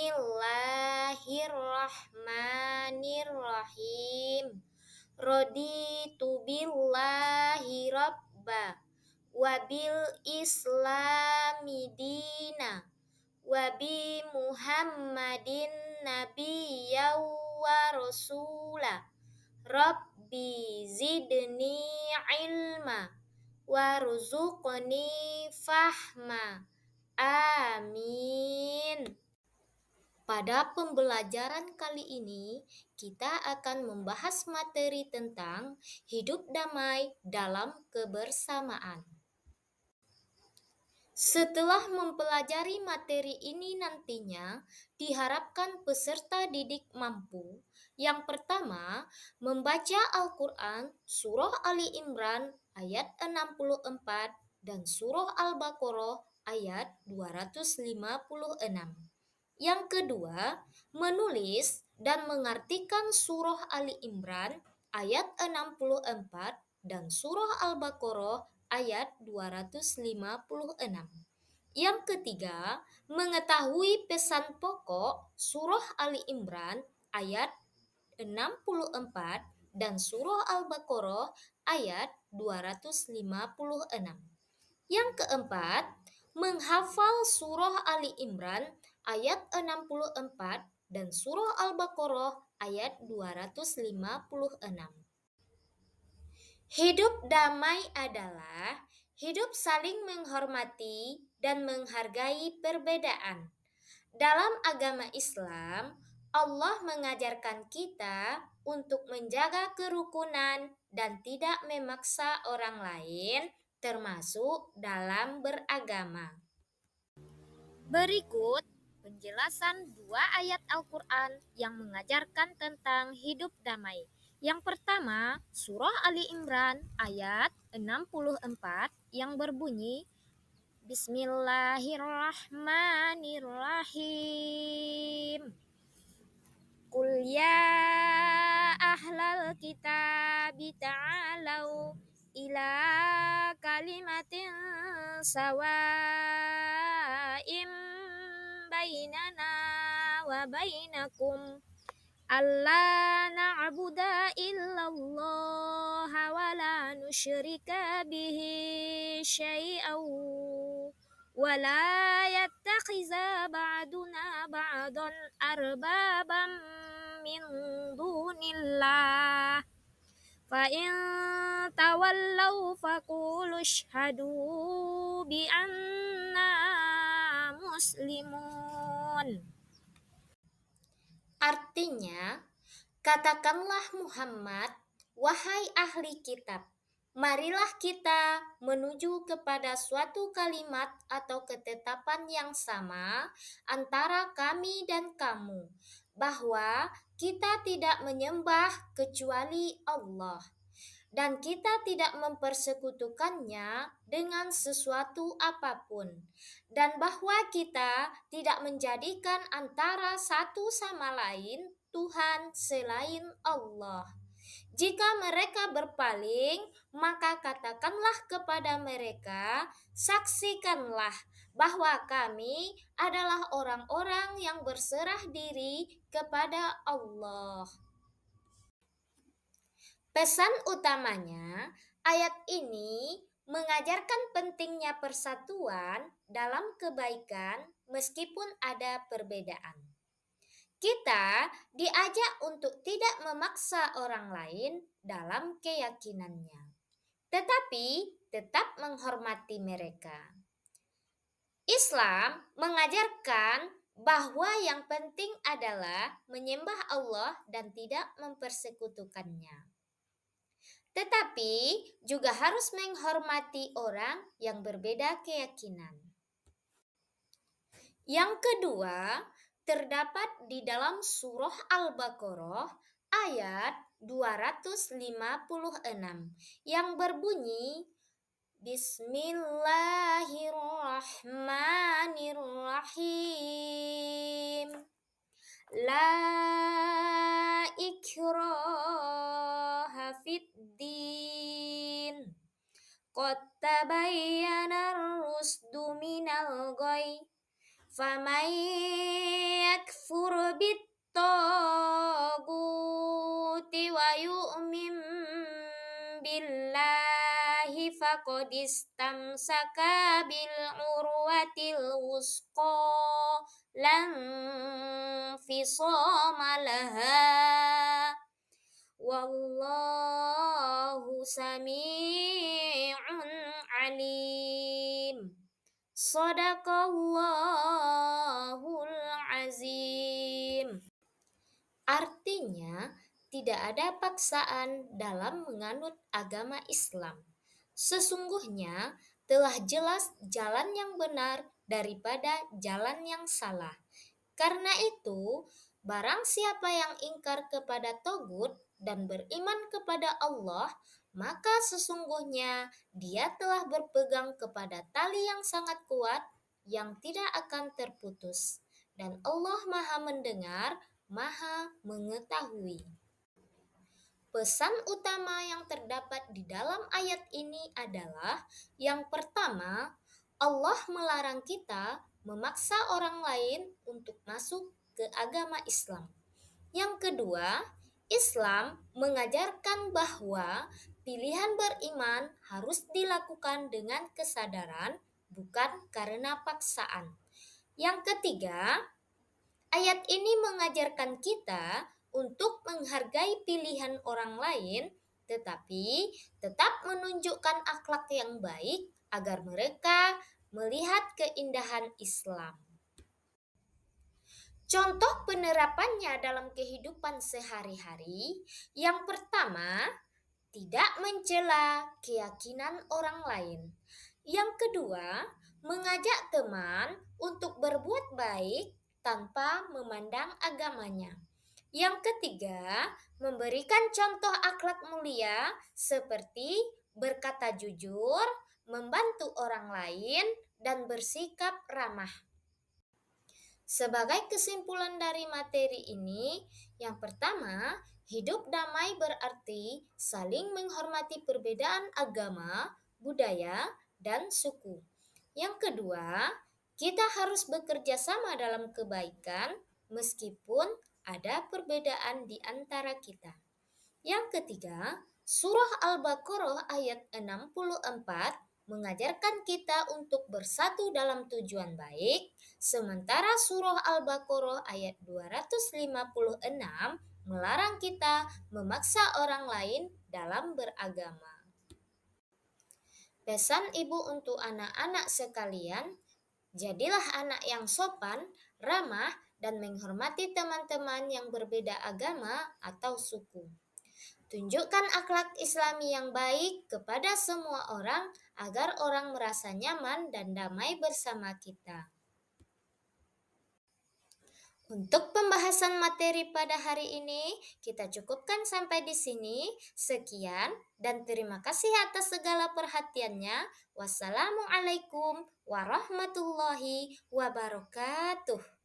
Bismillahirrahmanirrahim. Raditu billahi rabba wabil islami dina wabi Muhammadin nabiyya wa rasula. Rabbi zidni ilma warzuqni fahma. Amin. Pada pembelajaran kali ini, kita akan membahas materi tentang hidup damai dalam kebersamaan. Setelah mempelajari materi ini nantinya, diharapkan peserta didik mampu yang pertama, membaca Al-Quran Surah Ali Imran ayat 64 dan Surah Al-Baqarah ayat 256. Yang kedua, menulis dan mengartikan Surah Ali Imran ayat 64 dan Surah Al-Baqarah ayat 256. Yang ketiga, mengetahui pesan pokok Surah Ali Imran ayat 64 dan Surah Al-Baqarah ayat 256. Yang keempat, menghafal Surah Ali Imran ayat 64 dan Surah Al-Baqarah ayat 256. Hidup damai adalah hidup saling menghormati dan menghargai perbedaan. Dalam agama Islam, Allah mengajarkan kita untuk menjaga kerukunan dan tidak memaksa orang lain, termasuk dalam beragama. Berikut penjelasan dua ayat Al-Quran yang mengajarkan tentang hidup damai. Yang pertama, Surah Ali Imran ayat 64 yang berbunyi, Bismillahirrahmanirrahim. Qul ya ahlal kitabi ta'alau ila kalimatin sawa'im bainana wa bainakum alla na'budu illallah wa la nusyrika bihi syai'an wa la yattakhiza ba'duna ba'dan arbaban min dunillah fa in tawallaw faqulu ashhadu bi anna muslimun. Artinya, katakanlah Muhammad, wahai ahli kitab, marilah kita menuju kepada suatu kalimat atau ketetapan yang sama antara kami dan kamu, bahwa kita tidak menyembah kecuali Allah, dan kita tidak mempersekutukannya dengan sesuatu apapun, dan bahwa kita tidak menjadikan antara satu sama lain Tuhan selain Allah. Jika mereka berpaling, maka katakanlah kepada mereka, saksikanlah bahwa kami adalah orang-orang yang berserah diri kepada Allah. Pesan utamanya, ayat ini mengajarkan pentingnya persatuan dalam kebaikan meskipun ada perbedaan. Kita diajak untuk tidak memaksa orang lain dalam keyakinannya, tetapi tetap menghormati mereka. Islam mengajarkan bahwa yang penting adalah menyembah Allah dan tidak mempersekutukannya. Tetapi juga harus menghormati orang yang berbeda keyakinan. Yang kedua, terdapat di dalam surah Al-Baqarah ayat 256 yang berbunyi, Bismillahirrahmanirrahim. La ikraha fid din. Qad tabayyana ar-rusdu minal ghayy. Faman bit-taghuti wa yu'min billahi faqad istamsaka bil urwatil wusqa lan fisama laha wallahu sami'un alim. Shadaqallahul azim. Artinya, tidak ada paksaan dalam menganut agama Islam. Sesungguhnya telah jelas jalan yang benar daripada jalan yang salah. Karena itu, barang siapa yang ingkar kepada togut dan beriman kepada Allah, maka sesungguhnya dia telah berpegang kepada tali yang sangat kuat yang tidak akan terputus. Dan Allah Maha Mendengar, Maha Mengetahui. Pesan utama yang terdapat di dalam ayat ini adalah yang pertama, Allah melarang kita memaksa orang lain untuk masuk ke agama Islam. Yang kedua, Islam mengajarkan bahwa pilihan beriman harus dilakukan dengan kesadaran, bukan karena paksaan. Yang ketiga, ayat ini mengajarkan kita untuk menghargai pilihan orang lain, tetapi tetap menunjukkan akhlak yang baik agar mereka melihat keindahan Islam. Contoh penerapannya dalam kehidupan sehari-hari, yang pertama, tidak mencela keyakinan orang lain. Yang kedua, mengajak teman untuk berbuat baik tanpa memandang agamanya. Yang ketiga, memberikan contoh akhlak mulia seperti berkata jujur, membantu orang lain, dan bersikap ramah. Sebagai kesimpulan dari materi ini, yang pertama, hidup damai berarti saling menghormati perbedaan agama, budaya, dan suku. Yang kedua, kita harus bekerja sama dalam kebaikan meskipun ada perbedaan di antara kita. Yang ketiga, surah Al-Baqarah ayat 64 mengajarkan kita untuk bersatu dalam tujuan baik, sementara surah Al-Baqarah ayat 256 melarang kita memaksa orang lain dalam beragama. Pesan ibu untuk anak-anak sekalian, jadilah anak yang sopan, ramah, dan menghormati teman-teman yang berbeda agama atau suku. Tunjukkan akhlak Islami yang baik kepada semua orang agar orang merasa nyaman dan damai bersama kita. Untuk pembahasan materi pada hari ini, kita cukupkan sampai di sini. Sekian dan terima kasih atas segala perhatiannya. Wassalamualaikum warahmatullahi wabarakatuh.